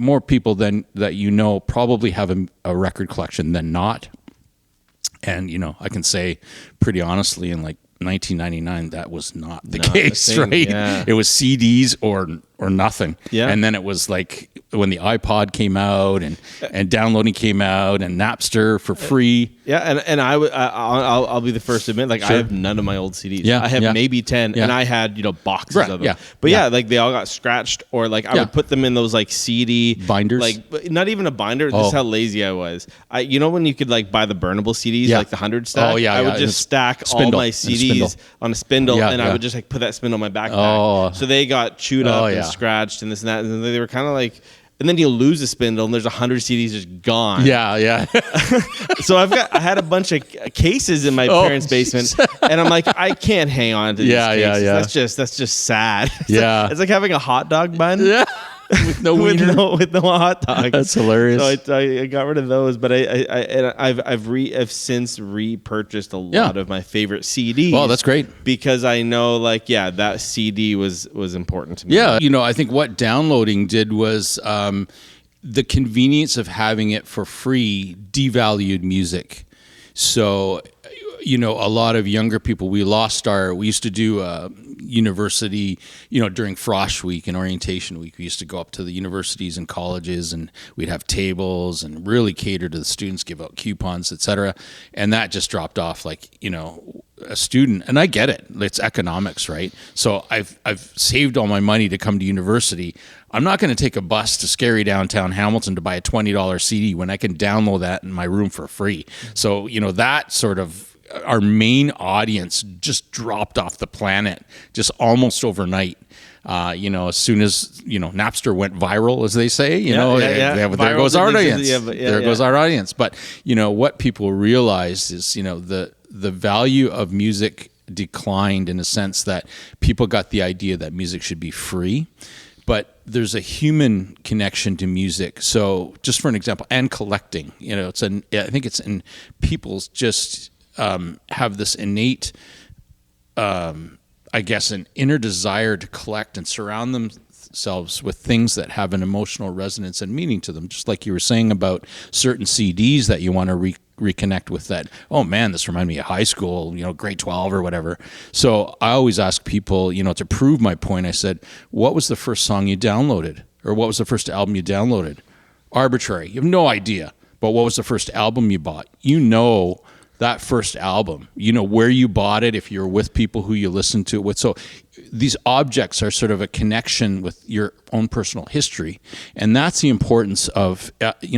more people than that probably have a record collection than not. And I can say pretty honestly, in like 1999, that was not the case, right? Yeah. It was CDs or nothing. Yeah. And then it was like when the iPod came out and downloading came out and Napster for free. Yeah, and I'll be the first to admit, like, I have none of my old CDs. Yeah, I have maybe 10, Yeah. and I had Right, boxes of them. yeah, But yeah. like they all got scratched, or like I would put them in those like CD Binders? like not even a binder. This is how lazy I was. When you could like buy the burnable CDs, Yeah. like the 100 stack. Oh, yeah, I would yeah. just stack all Spindle. my And a CDs spindle. on a spindle, Yeah, and I yeah. would just like put that spindle in my backpack. Oh. So they got chewed up and yeah. scratched and this and that, and they were kind of like. And then you lose a spindle, and there's 100 CDs just gone. Yeah. So I had a bunch of cases in my parents' basement, and I'm like, I can't hang on to these cases. Yeah. That's just sad. It's like having a hot dog bun. Yeah. With no wiener. with no hot dog. That's hilarious. So I got rid of those, but I've since repurchased a lot of my favorite CDs. Well, that's great. Because I know that CD was important to me. Yeah, I think what downloading did was the convenience of having it for free devalued music. So, a lot of younger people, we used to do university, during Frosh Week and orientation week, we used to go up to the universities and colleges, and we'd have tables and really cater to the students, give out coupons, etc. And that just dropped off like, a student, and I get it. It's economics, right? So I've saved all my money to come to university. I'm not going to take a bus to scary downtown Hamilton to buy a $20 CD when I can download that in my room for free. So, that sort of our main audience just dropped off the planet just almost overnight. As soon as, Napster went viral, as they say, there goes our audience. There goes our audience. But, what people realize is, the value of music declined in a sense that people got the idea that music should be free. But there's a human connection to music. So just for an example, and collecting, I think it's in people's just have this innate, an inner desire to collect and surround themselves with things that have an emotional resonance and meaning to them. Just like you were saying about certain CDs that you want to reconnect with that. Oh man, this reminded me of high school, grade 12 or whatever. So I always ask people, to prove my point, I said, what was the first song you downloaded? Or what was the first album you downloaded? Arbitrary. You have no idea. But what was the first album you bought? That first album, where you bought it, if you're with people who you listen to it with. So these objects are sort of a connection with your own personal history. And that's the importance of,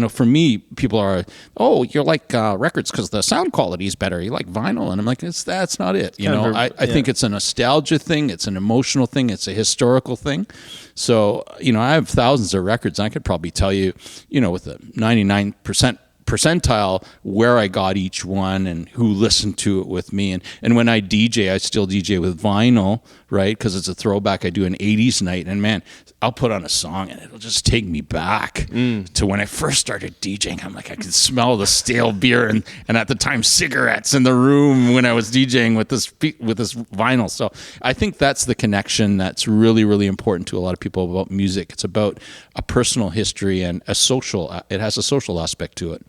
for me, people are, you like records because the sound quality is better. You like vinyl. And I'm like, that's not it. I think it's a nostalgia thing. It's an emotional thing. It's a historical thing. So, I have thousands of records. And I could probably tell you, with a 99% percentile where I got each one and who listened to it with me. And when I DJ, I still DJ with vinyl, right? Because it's a throwback. I do an 80s night, and man, I'll put on a song and it'll just take me back to when I first started DJing. I'm like, I could smell the stale beer and at the time cigarettes in the room when I was DJing with this vinyl. So I think that's the connection that's really, really important to a lot of people about music. It's about a personal history and it has a social aspect to it.